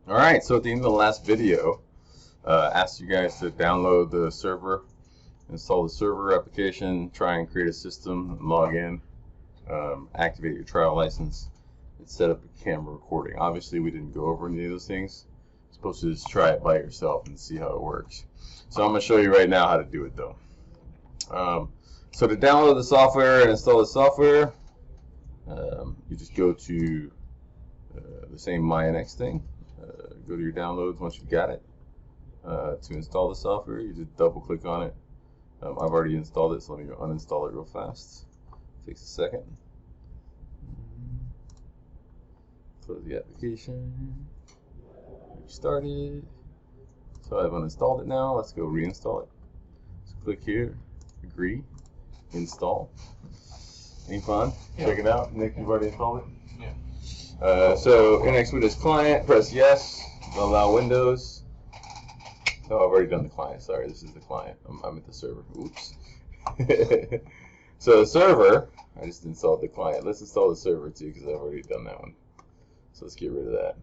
All right, so at the end of the last video, asked you guys to download the server, install the server application, try and create a system, log in, activate your trial license, and set up a camera recording. Obviously, we didn't go over any of those things. You're supposed to just try it by yourself and see how it works. So I'm going to show you right now how to do it, though. So to download the software and install the software, you just go to the same Nx thing. Go to your downloads once you've got it. To install the software, you just double click on it. I've already installed it, so let me uninstall it real fast. Takes a second. Close the application. Restart it. So I've uninstalled it now. Let's go reinstall it. So click here, agree, install. Any fun? Yeah. Check it out. Nick, you've already installed it? Yeah. So Nx Witness client, press yes. Allow Windows. Oh, I've already done the client. Sorry, this is the client. I'm at the server. Oops. So the server, I just installed the client. Let's install the server too, because I've already done that one. So let's get rid of that.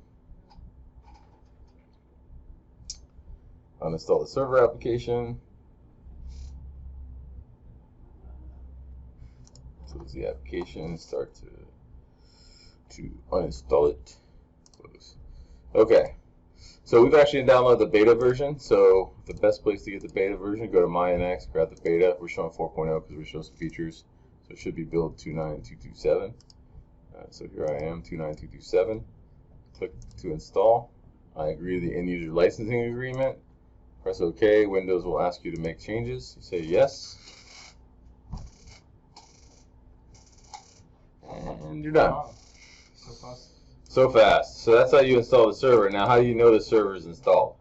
Uninstall the server application. Close the application. Start to uninstall it. Close. Okay. So we've actually downloaded the beta version. So the best place to get the beta version, go to MyNX, grab the beta. We're showing 4.0 because we're showing some features. So it should be build 29227. So here I am, 29227. Click to install. I agree to the end user licensing agreement. Press OK. Windows will ask you to make changes. You say yes. And you're done. Wow. So fast. So fast. So that's how you install the server. Now, how do you know the server is installed?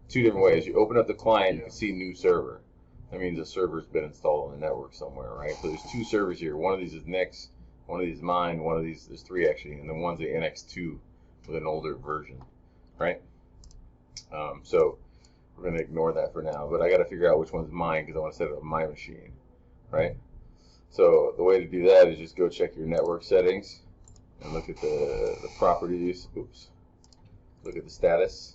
Two different ways. You open up the client, you can see new server. That means the server's been installed on the network somewhere, right? So there's two servers here. One of these is Nx, one of these is mine, one of these, there's three actually, and then one's the Nx2 with an older version, right? So we're going to ignore that for now, but I got to figure out which one's mine because I want to set it up on my machine, right? So the way to do that is just go check your network settings and look at the properties. Oops. Look at the status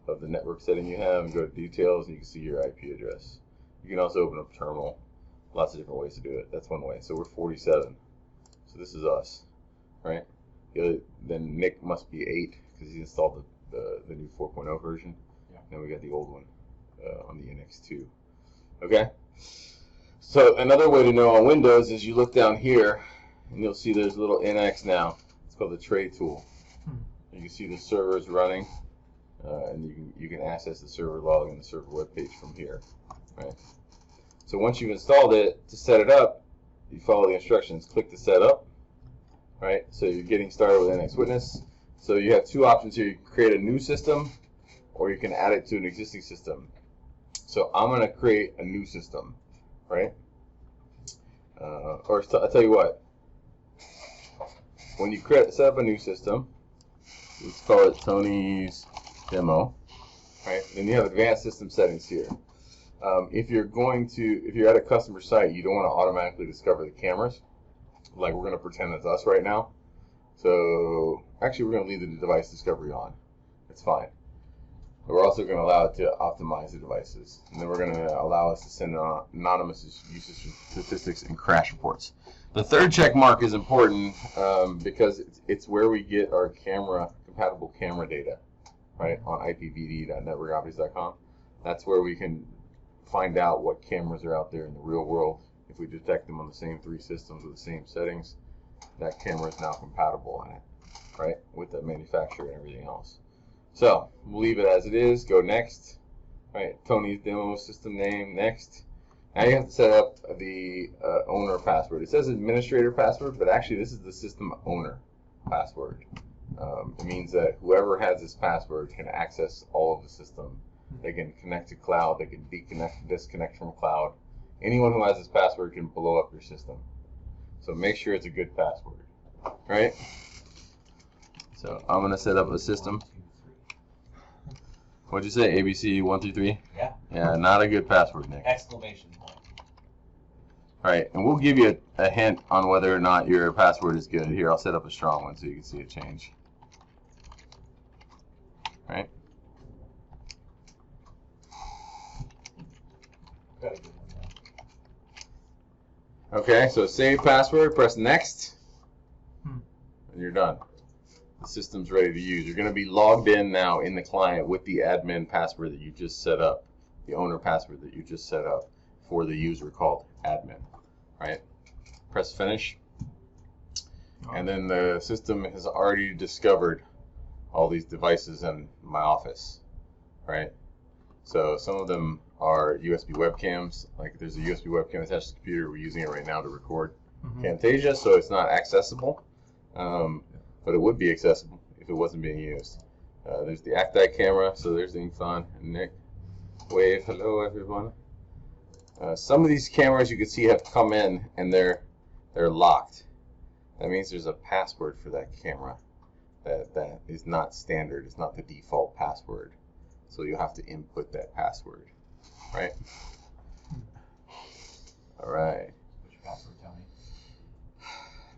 of the network setting you have and go to details and you can see your IP address. You can also open up a terminal. Lots of different ways to do it. That's one way. So we're 47. So this is us, right? Then Nick must be 8 because he installed the new 4.0 version. Yeah. Then we got the old one on the Nx2. Okay? So another way to know on Windows is you look down here and you'll see there's a little Nx now. It's called the tray tool. You can see the server is running and you can access the server log and the server web page from here, right? So once you've installed it, to set it up, you follow the instructions. Click to set up, right? So you're getting started with Nx Witness. So you have two options here. You can create a new system or you can add it to an existing system. So I'm going to create a new system. Right? Or I'll tell you what. When you set up a new system, let's call it Tony's demo. Right? Then you have advanced system settings here. If you're at a customer site, you don't want to automatically discover the cameras. Like we're going to pretend it's us right now. So actually, we're going to leave the device discovery on. It's fine. We're also going to allow it to optimize the devices. And then we're going to allow us to send anonymous usage statistics and crash reports. The third check mark is important because it's where we get our compatible camera data, right, on ipvd.networkoptix.com. That's where we can find out what cameras are out there in the real world. If we detect them on the same 3 systems with the same settings, that camera is now compatible on it, right, with the manufacturer and everything else. So we'll leave it as it is. Go next. Right, Tony's demo system name. Next. Now you have to set up the owner password. It says administrator password, but actually this is the system owner password. It means that whoever has this password can access all of the system. They can connect to cloud. They can disconnect from cloud. Anyone who has this password can blow up your system. So make sure it's a good password. Right? So I'm going to set up a system. What'd you say? ABC 1 through 3? Yeah. Yeah, not a good password, Nick. Exclamation point. All right, and we'll give you a hint on whether or not your password is good. Here, I'll set up a strong one so you can see it change. right? Got a good one now. Okay, so save password, press next, Hmm. and you're done. The system's ready to use. You're going to be logged in now in the client with the admin password that you just set up, the owner password that you just set up for the user called admin, right? Press finish, and then the system has already discovered all these devices in my office, right? So some of them are USB webcams. Like there's a USB webcam attached to the computer. We're using it right now to record Camtasia, so it's not accessible, but it would be accessible if it wasn't being used. There's the Acti camera, so there's Ingfan and Nick. Wave, hello everyone. Some of these cameras you can see have come in and they're locked. That means there's a password for that camera that is not standard. It's not the default password. So you have to input that password, right? All right. What's your password, tell me?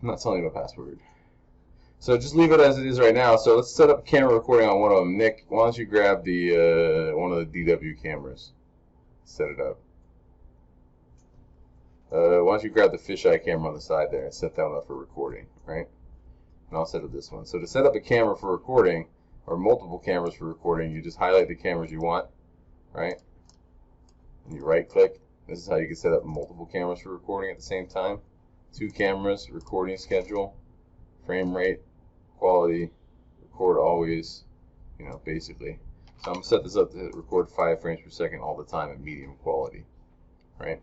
I'm not telling you my password. So just leave it as it is right now. So let's set up camera recording on one of them. Nick, why don't you grab the one of the DW cameras? Set it up. Why don't you grab the fisheye camera on the side there and set that one up for recording, right? And I'll set up this one. So to set up a camera for recording, or multiple cameras for recording, you just highlight the cameras you want, right? And you right click. This is how you can set up multiple cameras for recording at the same time. 2 cameras, recording schedule, frame rate, quality, record always, you know, basically. So I'm going to set this up to record 5 frames per second all the time at medium quality, right?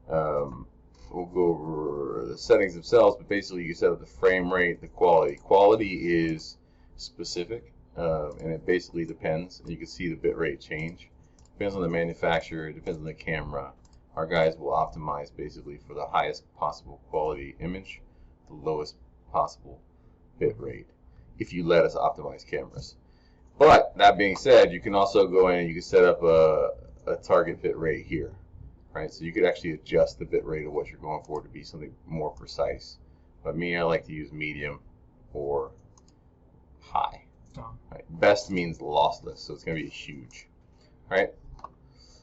We'll go over the settings themselves, but basically you can set up the frame rate, the quality. Quality is specific, and it basically depends. You can see the bit rate change. Depends on the manufacturer, it depends on the camera. Our guys will optimize basically for the highest possible quality image, the lowest possible bit rate, if you let us optimize cameras. But that being said, you can also go in and you can set up a target bit rate here, right? So you could actually adjust the bit rate of what you're going for to be something more precise. But me, I like to use medium or high. Right? Best means lossless, so it's going to be huge, right?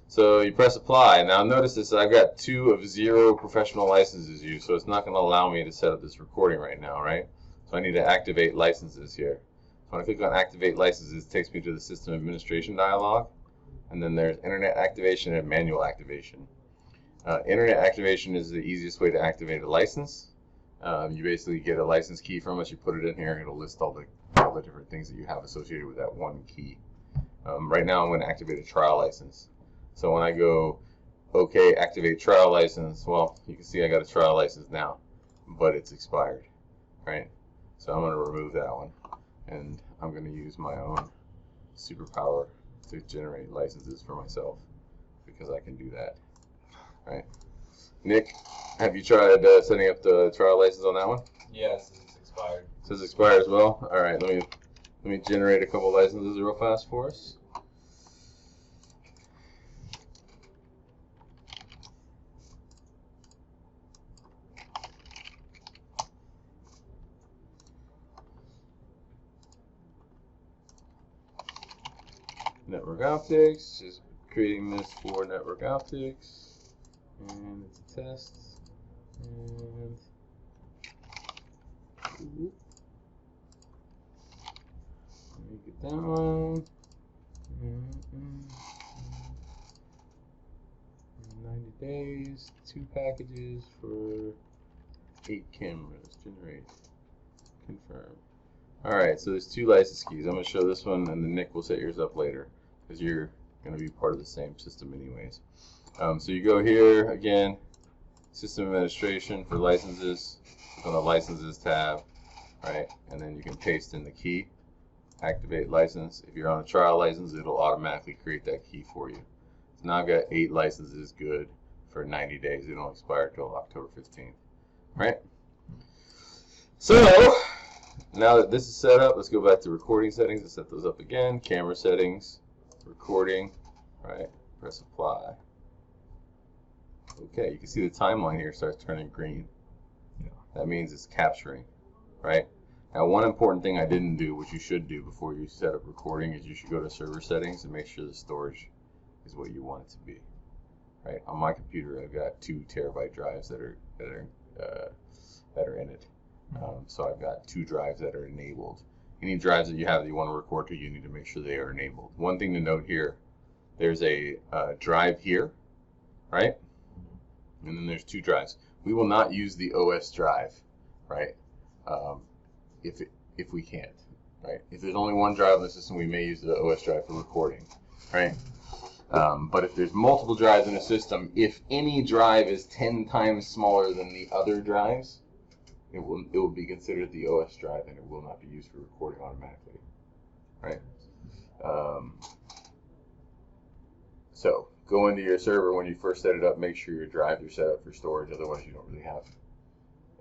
So you press apply. Now notice this, I've got 2 of 0 professional licenses used, so it's not going to allow me to set up this recording right now, right? So I need to activate licenses here. So when I click on activate licenses, it takes me to the system administration dialog, and then there's internet activation and manual activation. Internet activation is the easiest way to activate a license. You basically get a license key from us, you put it in here, it'll list all the different things that you have associated with that one key. Right now I'm going to activate a trial license. So when I go, okay, activate trial license, well, you can see I got a trial license now, but it's expired, right? So I'm going to remove that one, and I'm going to use my own superpower to generate licenses for myself, because I can do that, right? Nick, have you tried setting up the trial license on that one? Yes, it's expired. It says expired as well? All right, let me generate a couple licenses real fast for us. Network Optix, just creating this for Network Optix, and it's a test, and let me get that one, 90 days, 2 packages for 8 cameras, generate, confirm. Alright, so there's 2 license keys. I'm going to show this one, and then Nick will set yours up later, because you're going to be part of the same system anyways. So you go here, again, System Administration for licenses, click on the Licenses tab, right, and then you can paste in the key, activate license. If you're on a trial license, it'll automatically create that key for you. So now I've got 8 licenses good for 90 days. They don't expire until October 15th, right? So now that this is set up, let's go back to recording settings and set those up again. Camera settings, recording, right? Press apply. Okay, you can see the timeline here starts turning green. Yeah. That means it's capturing, right? Now, one important thing I didn't do, which you should do before you set up recording, is you should go to server settings and make sure the storage is what you want it to be. Right? On my computer, I've got 2 terabyte drives that are in it. So I've got 2 drives that are enabled. Any drives that you have that you want to record to, you need to make sure they are enabled. One thing to note here, there's a drive here, right? And then there's 2 drives. We will not use the OS drive, right? If we can't, right? If there's only 1 drive in the system, we may use the OS drive for recording, right? But if there's multiple drives in a system, if any drive is 10 times smaller than the other drives, it will be considered the OS drive, and it will not be used for recording automatically, right? So go into your server when you first set it up. Make sure your drives are set up for storage. Otherwise, you don't really have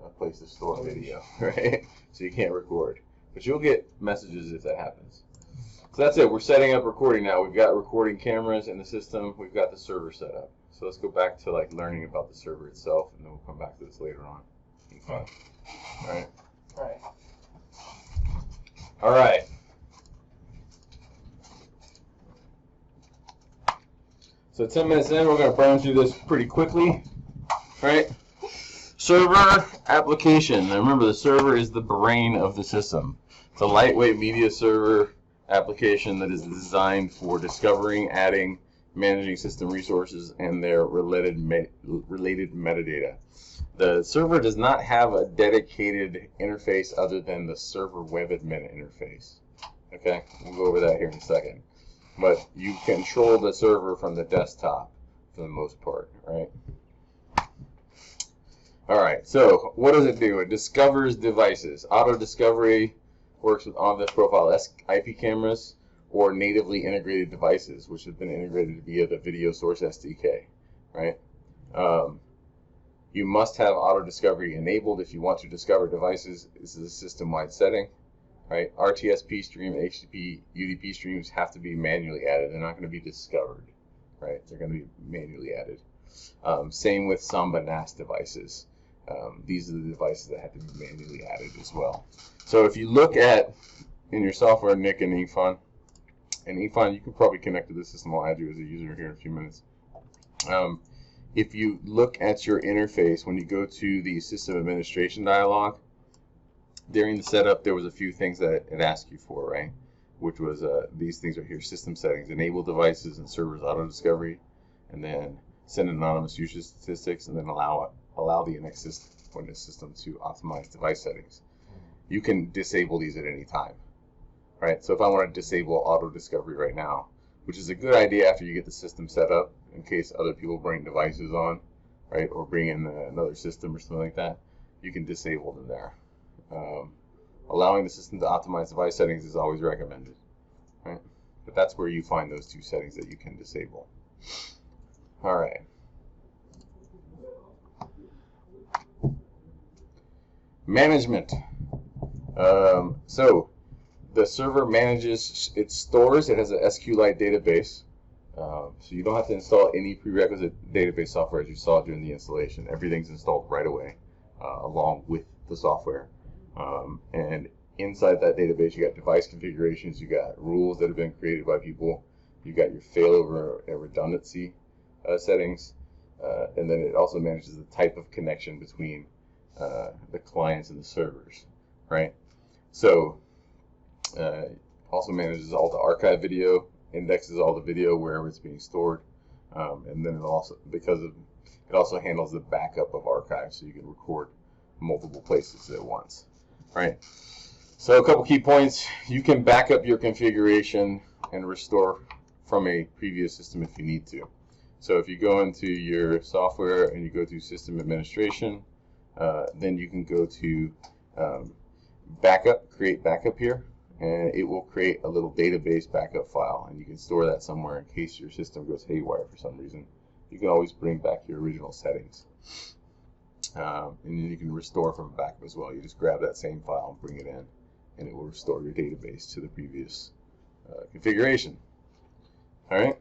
a place to store video, right? So you can't record, but you'll get messages if that happens. So that's it. We're setting up recording now. We've got recording cameras in the system. We've got the server set up. So let's go back to like learning about the server itself, and then we'll come back to this later on. All right. All right. So 10 minutes in, we're going to burn through this pretty quickly. Right? Server application. Now remember, the server is the brain of the system. It's a lightweight media server application that is designed for discovering, adding, managing system resources, and their related metadata. The server does not have a dedicated interface other than the server web admin interface. Okay, we'll go over that here in a second. But you control the server from the desktop for the most part, right? All right, so what does it do? It discovers devices. Auto discovery works with on-device profile IP cameras or natively integrated devices, which have been integrated via the video source SDK, right? You must have auto discovery enabled if you want to discover devices. This is a system-wide setting, right? RTSP stream, HTTP, UDP streams have to be manually added. They're not going to be discovered, right? They're going to be manually added. Same with Samba NAS devices. These are the devices that have to be manually added as well. So if you look at in your software, Nick and Ifan, you can probably connect to this system. I'll add you as a user here in a few minutes. If you look at your interface, when you go to the system administration dialog, during the setup, there was a few things that it asked you for, right? Which was these things right here: system settings, enable devices and servers auto discovery, and then send anonymous user statistics, and then allow the Nx Witness system to optimize device settings. You can disable these at any time, right? So if I want to disable auto discovery right now, which is a good idea after you get the system set up, in case other people bring devices on, right, or bring in another system or something like that, you can disable them there. Allowing the system to optimize device settings is always recommended, right? But that's where you find those 2 settings that you can disable. All right. Management. So the server manages its stores. It has an SQLite database. So you don't have to install any prerequisite database software as you saw during the installation. Everything's installed right away along with the software. And inside that database, you got device configurations, you got rules that have been created by people, you got your failover and redundancy settings, and then it also manages the type of connection between the clients and the servers, right? So also manages all the archive video, indexes all the video wherever it's being stored, and then it also handles the backup of archives, so you can record multiple places at once, right? So a couple key points: you can back up your configuration and restore from a previous system if you need to. So if you go into your software and you go to system administration, then you can go to backup, create backup here, and it will create a little database backup file, and you can store that somewhere in case your system goes haywire for some reason. You can always bring back your original settings, and then you can restore from backup as well. You just grab that same file and bring it in, and it will restore your database to the previous configuration. All right.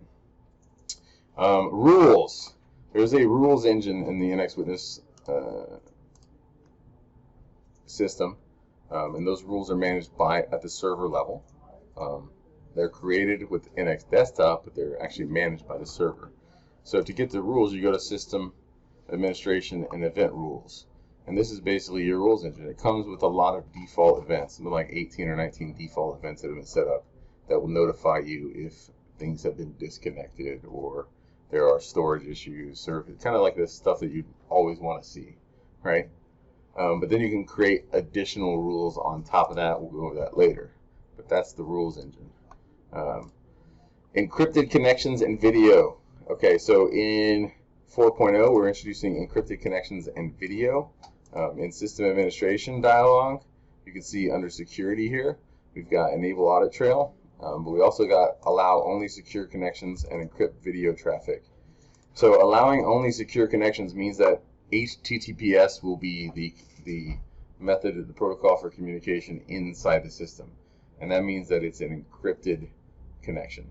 Rules. There's a rules engine in the Nx Witness system. and those rules are managed at the server level. They're created with NX Desktop, but they're actually managed by the server. So to get the rules, you go to System, Administration, and Event Rules. And this is basically your rules engine. It comes with a lot of default events, something like 18 or 19 default events that have been set up that will notify you if things have been disconnected or there are storage issues, or kind of like the stuff that you always want to see, right? But then you can create additional rules on top of that. We'll go over that later. But that's the rules engine. Encrypted connections and video. Okay, so in 4.0, we're introducing encrypted connections and video. In System Administration dialog, you can see under Security here, we've got Enable Audit Trail, but we also got Allow Only Secure Connections and Encrypt Video Traffic. So allowing only secure connections means that HTTPS will be the method of the protocol for communication inside the system. And that means that it's an encrypted connection.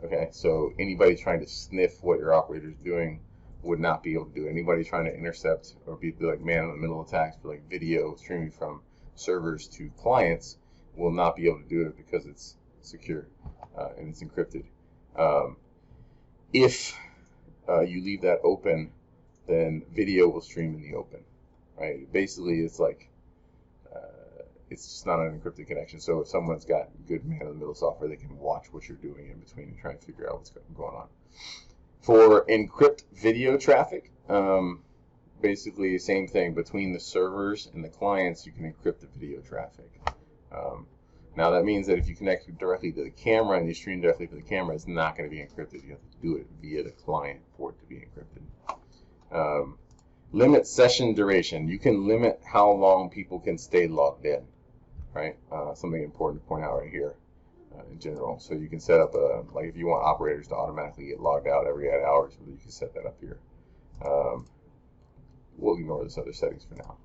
Okay, so anybody trying to sniff what your operator is doing would not be able to do it. Anybody trying to intercept or be like man-in-the-middle attacks for like video streaming from servers to clients will not be able to do it because it's secure and it's encrypted. If you leave that open, then video will stream in the open, right? Basically, it's like it's just not an encrypted connection. So if someone's got good man-in-the-middle software, they can watch what you're doing in between and try and figure out what's going on. For encrypt video traffic, basically the same thing. Between the servers and the clients, you can encrypt the video traffic. Now that means that if you connect directly to the camera and you stream directly to the camera, it's not going to be encrypted. You have to do it via the client for it to be encrypted. Limit session duration. You can limit how long people can stay logged in, right? Something important to point out right here. In general, so you can set up like if you want operators to automatically get logged out every 8 hours, you can set that up here. We'll ignore those other settings for now.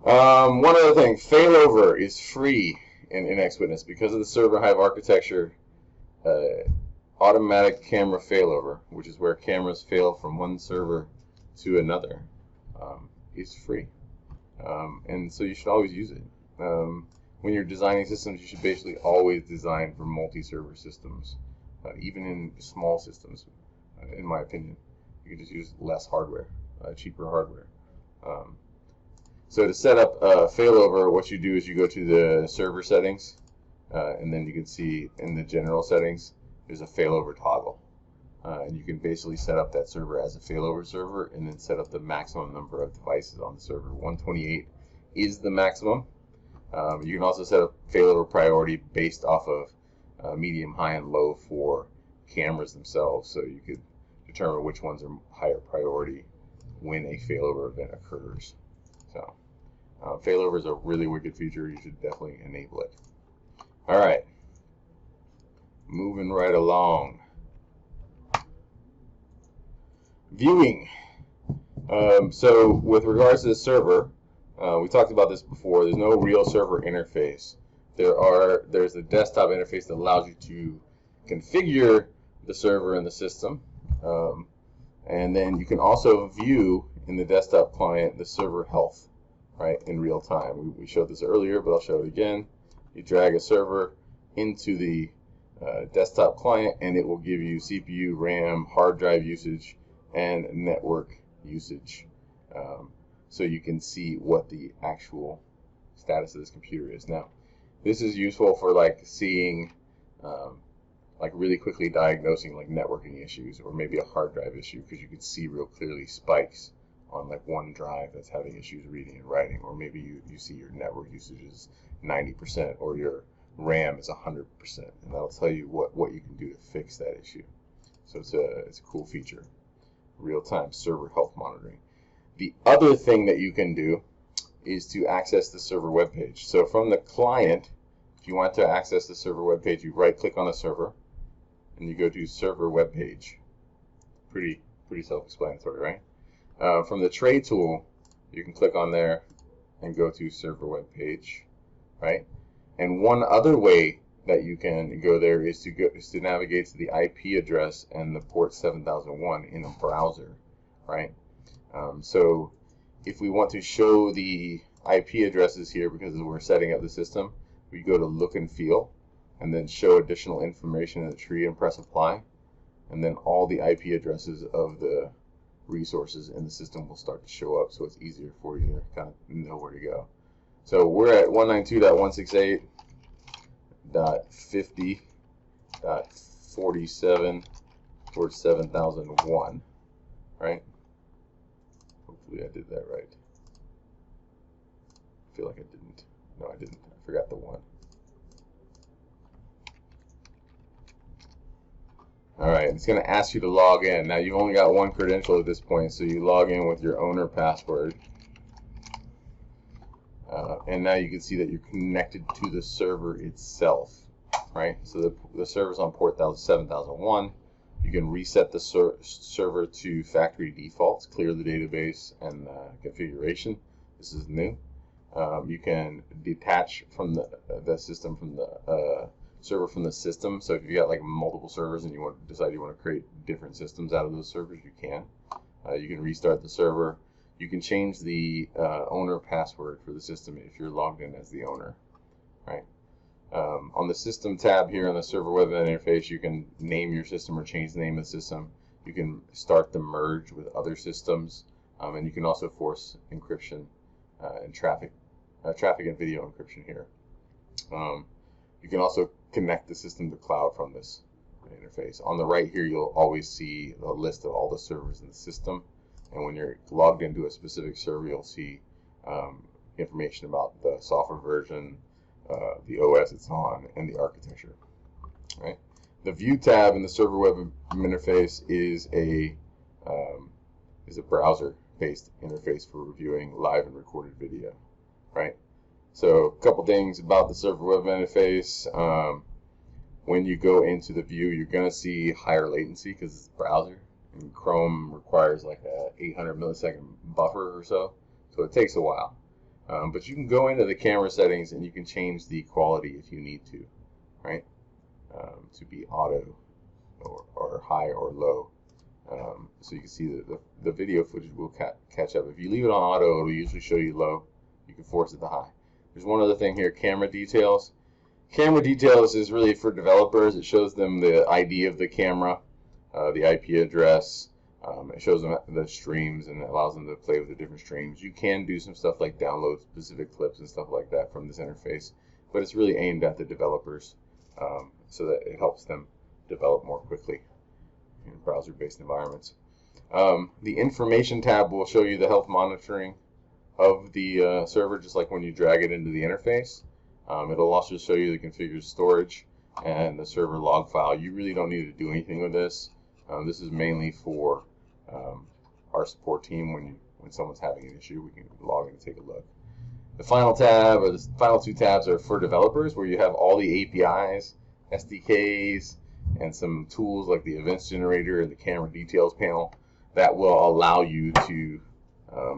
One other thing, Failover is free in Nx Witness because of the server hive architecture. Automatic camera failover, which is where cameras fail from one server to another, is free, and so you should always use it. When you're designing systems, you should basically always design for multi-server systems, even in small systems, in my opinion. You can just use less hardware, cheaper hardware. So to set up failover, what you do is you go to the server settings, and then you can see in the general settings, there's a failover toggle. And you can basically set up that server as a failover server and then set up the maximum number of devices on the server. 128 is the maximum. You can also set up failover priority based off of medium, high, and low for cameras themselves, so you could determine which ones are higher priority when a failover event occurs. So failover is a really wicked feature. You should definitely enable it. All right, moving right along. Viewing. So with regards to the server, we talked about this before. There's no real server interface. There's a desktop interface that allows you to configure the server in the system, and then you can also view in the desktop client the server health, right, in real time. We showed this earlier, but I'll show it again. You drag a server into the desktop client, and it will give you CPU, RAM, hard drive usage, and network usage. So you can see what the actual status of this computer is. Now, this is useful for like seeing, like really quickly diagnosing like networking issues or maybe a hard drive issue, because you can see real clearly spikes on like one drive that's having issues reading and writing, or maybe you see your network usage is 90% or your RAM is 100%, and that'll tell you what you can do to fix that issue. So it's a cool feature, real-time server health monitoring. The other thing that you can do is to access the server web page. So from the client, if you want to access the server web page, you right-click on the server and you go to server web page. Pretty self-explanatory, right? From the tray tool, you can click on there and go to server web page, right? And one other way that you can go there is to navigate to the IP address and the port 7001 in a browser, right? So if we want to show the IP addresses here because we're setting up the system. We go to look and feel, and then show additional information in the tree and press apply. And then all the IP addresses of the resources in the system will start to show up, so it's easier for you to kind of know where to go. So we're at 192.168.50.47/7001, right? Hopefully I did that right. I feel like I didn't. No, I didn't. I forgot the 1. Alright, it's going to ask you to log in. Now you've only got one credential at this point, so you log in with your owner password. And now you can see that you're connected to the server itself, right? So the server's on port 7001. You can reset the server to factory defaults, clear the database and configuration. This is new. You can detach from the system from the server from the system. So if you got like multiple servers and you decide you want to create different systems out of those servers, you can. You can restart the server. You can change the owner password for the system if you're logged in as the owner, right? On the system tab here on the server web interface, you can name your system or change the name of the system. You can start the merge with other systems, and you can also force encryption and traffic and video encryption here. You can also connect the system to cloud from this interface. On the right here, you'll always see a list of all the servers in the system. And when you're logged into a specific server, you'll see information about the software version, the OS it's on, and the architecture. Right? The View tab in the server web interface is a browser-based interface for reviewing live and recorded video. Right? So a couple things about the server web interface. When you go into the view, you're going to see higher latency because it's a browser. And Chrome requires like a 800 millisecond buffer or so it takes a while. But you can go into the camera settings and you can change the quality if you need to, right? To be auto or high or low. So you can see that the video footage will catch up. If you leave it on auto, it'll usually show you low. You can force it to high. There's one other thing here, camera details. Camera details is really for developers. It shows them the ID of the camera, the IP address. It shows them the streams and it allows them to play with the different streams. You can do some stuff like download specific clips and stuff like that from this interface, but it's really aimed at the developers so that it helps them develop more quickly in browser-based environments. The information tab will show you the health monitoring of the server, just like when you drag it into the interface. It'll also show you the configured storage and the server log file. You really don't need to do anything with this. This is mainly for our support team. When someone's having an issue, we can log in and take a look. The final tab, or the final two tabs, are for developers, where you have all the APIs, SDKs, and some tools like the events generator and the camera details panel that will allow you to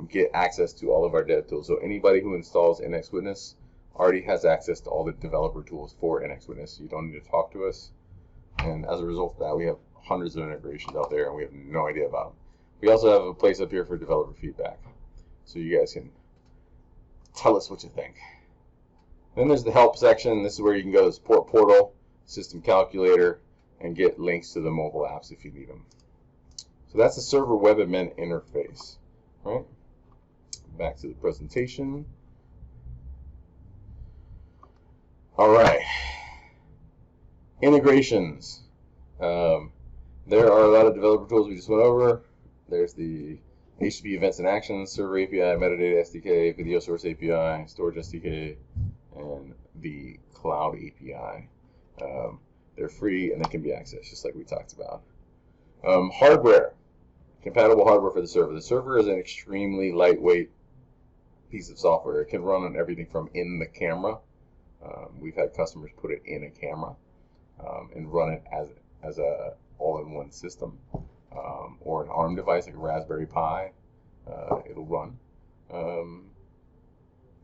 get access to all of our dev tools. So anybody who installs Nx Witness already has access to all the developer tools for Nx Witness. You don't need to talk to us. And as a result of that, we have hundreds of integrations out there, and we have no idea about them. We also have a place up here for developer feedback, so you guys can tell us what you think. Then there's the help section. This is where you can go to the support portal, system calculator, and get links to the mobile apps if you need them. So that's the server web admin interface. Right? Back to the presentation. All right. Integrations. There are a lot of developer tools we just went over. There's the HTTP events and actions, server API, metadata SDK, video source API, storage SDK, and the cloud API. They're free and they can be accessed, just like we talked about. Hardware. Compatible hardware for the server. The server is an extremely lightweight piece of software. It can run on everything from in the camera. We've had customers put it in a camera and run it as a all-in-one system, or an ARM device like a Raspberry Pi. It'll run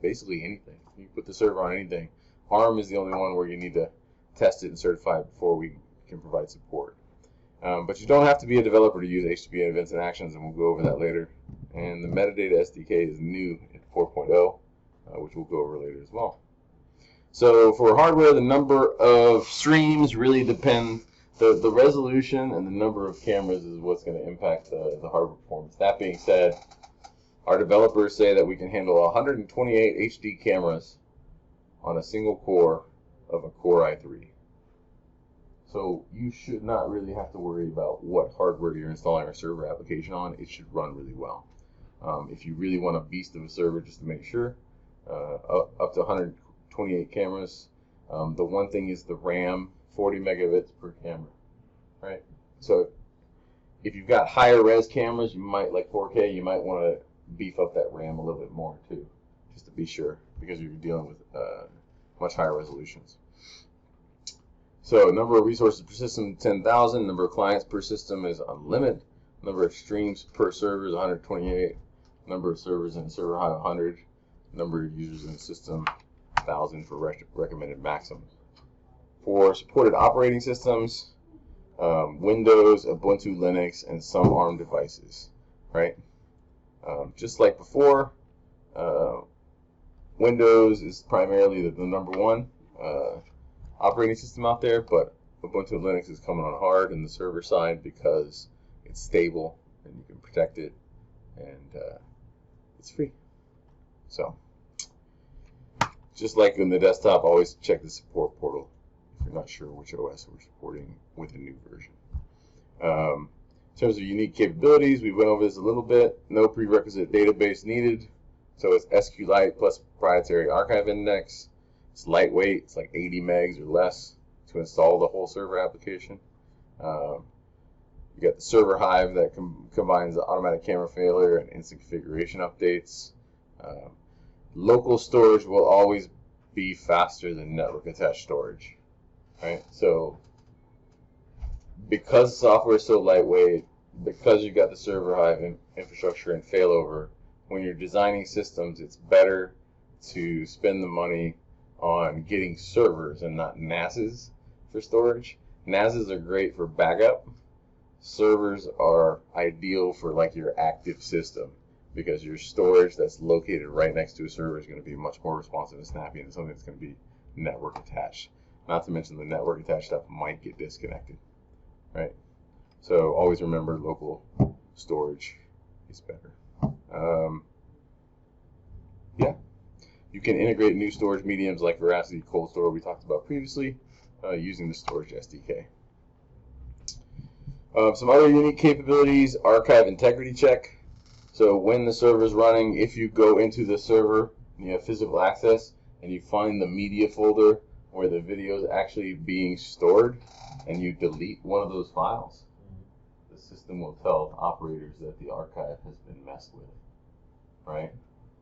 basically anything. You put the server on anything. ARM is the only one where you need to test it and certify it before we can provide support. But you don't have to be a developer to use HTTP events and actions, and we'll go over that later. And the metadata SDK is new in 4.0. which we'll go over later as well. So for hardware, the number of streams really depends. The resolution and the number of cameras is what's going to impact the hardware performance. That being said, our developers say that we can handle 128 HD cameras on a single core of a Core i3. So you should not really have to worry about what hardware you're installing our server application on. It should run really well. If you really want a beast of a server, just to make sure, up to 128 cameras. The one thing is the RAM, 40 megabits per camera, right? So if you've got higher res cameras, you might, like 4K, you might want to beef up that RAM a little bit more too, just to be sure, because you're dealing with much higher resolutions. So number of resources per system, 10,000. Number of clients per system is unlimited. Number of streams per server is 128. Number of servers in a server high, 100. Number of users in the system, 1,000 for recommended maximum. For supported operating systems, Windows, Ubuntu, Linux, and some ARM devices, right? Just like before, Windows is primarily the number one operating system out there, but Ubuntu Linux is coming on hard in the server side because it's stable and you can protect it, and it's free. So, just like in the desktop, always check the support portal if you're not sure which OS we're supporting with a new version. In terms of unique capabilities, we went over this a little bit. No prerequisite database needed. So it's SQLite plus proprietary archive index. It's lightweight. It's like 80 megs or less to install the whole server application. You got the server hive that combines the automatic camera failure and instant configuration updates. Local storage will always be faster than network attached storage, right? So because software is so lightweight, because you've got the server hive infrastructure and failover, when you're designing systems, it's better to spend the money on getting servers and not NASs for storage. NASs are great for backup. Servers are ideal for like your active system, because your storage that's located right next to a server is going to be much more responsive and snappy than something that's going to be network attached. Not to mention the network attached stuff might get disconnected, right? So always remember local storage is better. Yeah, you can integrate new storage mediums like Veracity Cold Store we talked about previously using the storage SDK. Some other unique capabilities: archive integrity check. So when the server is running, if you go into the server and you have physical access and you find the media folder where the video is actually being stored and you delete one of those files, the system will tell operators that the archive has been messed with, right?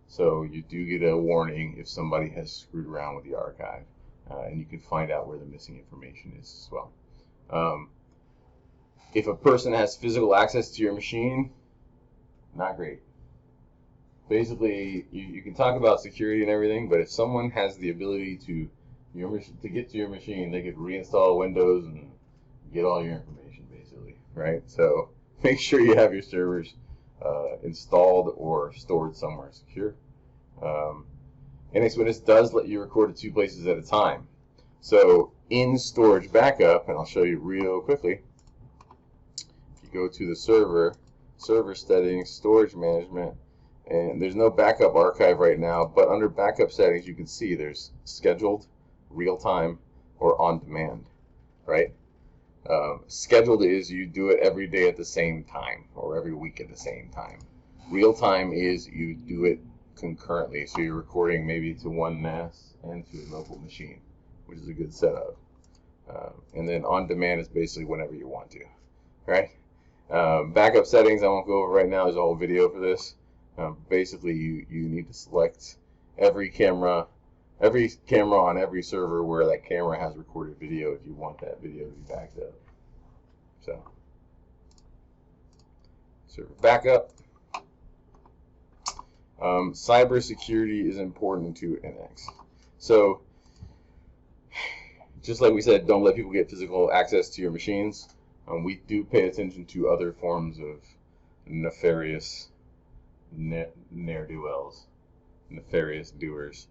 So you do get a warning if somebody has screwed around with the archive, and you can find out where the missing information is as well. If a person has physical access to your machine, not great. Basically, you can talk about security and everything, but if someone has the ability to get to your machine, they could reinstall Windows and get all your information, basically, right? So make sure you have your servers installed or stored somewhere secure. Nx Witness does let you record at 2 places at a time. So in storage backup, and I'll show you real quickly, if you go to the server settings, storage management, and there's no backup archive right now, but under backup settings you can see there's scheduled, real-time, or on-demand, right? Scheduled is you do it every day at the same time or every week at the same time. Real-time is you do it concurrently, so you're recording maybe to one NAS and to a local machine, which is a good setup. And then on-demand is basically whenever you want to, right? Backup settings I won't go over right now. There's a whole video for this. Basically, you need to select every camera on every server where that camera has recorded video if you want that video to be backed up. So, server backup. Cybersecurity is important to NX. So, just like we said, don't let people get physical access to your machines. We do pay attention to other forms of nefarious ne'er-do-wells. nefarious doers.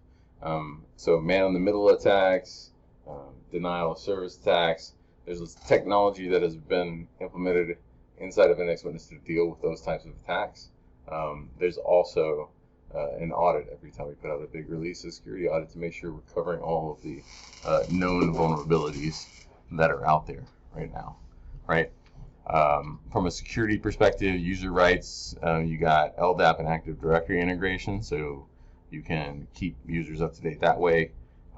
So man-in-the-middle attacks, denial of service attacks. There's this technology that has been implemented inside of Nx Witness to deal with those types of attacks. There's also an audit every time we put out a big release, a security audit, to make sure we're covering all of the known vulnerabilities that are out there right now, right? From a security perspective, user rights, you got LDAP and Active Directory integration, so you can keep users up to date that way.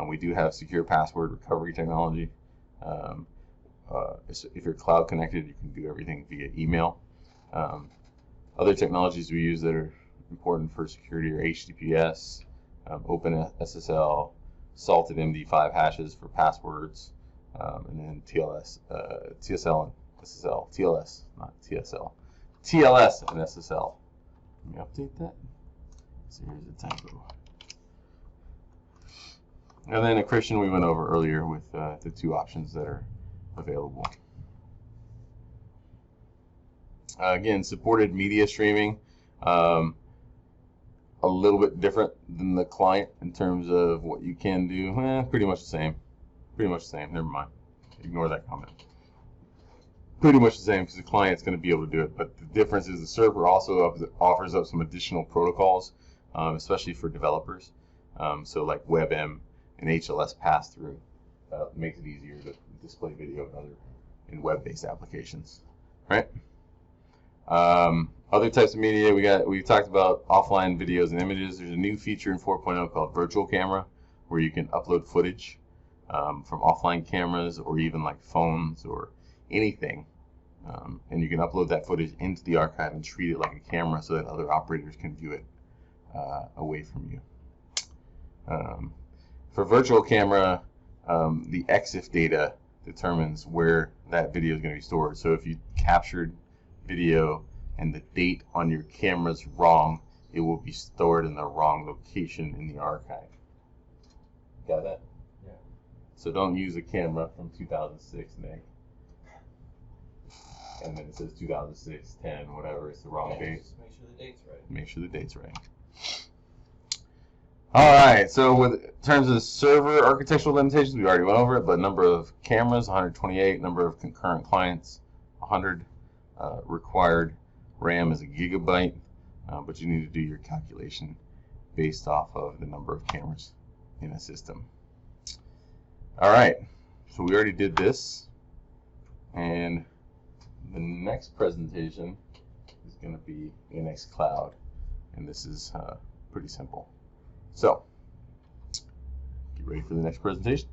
We do have secure password recovery technology. If you're cloud connected, you can do everything via email. Other technologies we use that are important for security are HTTPS, OpenSSL, salted MD5 hashes for passwords, and then TSL and SSL, TLS, not TSL, TLS and SSL. Let me update that. So here's a typo. And then encryption we went over earlier with the two options that are available. Again, supported media streaming. A little bit different than the client in terms of what you can do. Pretty much the same. Pretty much the same. Never mind. Ignore that comment. Pretty much the same because the client's going to be able to do it. But the difference is the server also offers up some additional protocols, especially for developers. So like WebM and HLS pass-through makes it easier to display video in web-based applications, right? Other types of media, we talked about offline videos and images. There's a new feature in 4.0 called virtual camera, where you can upload footage from offline cameras or even like phones or anything, and you can upload that footage into the archive and treat it like a camera so that other operators can view it away from you. For virtual camera, the EXIF data determines where that video is going to be stored. So if you captured video and the date on your camera is wrong, it will be stored in the wrong location in the archive. Got that? Yeah. So don't use a camera from 2006, Nick. And then it says 2006, 10, whatever, it's the wrong date. Just make sure the date's right. Make sure the date's right. Alright, so in terms of server architectural limitations, we already went over it, but number of cameras, 128, number of concurrent clients, 100, required RAM is a gigabyte, but you need to do your calculation based off of the number of cameras in a system. Alright, so we already did this, and the next presentation is going to be Nx Cloud, and this is pretty simple. So, get ready for the next presentation.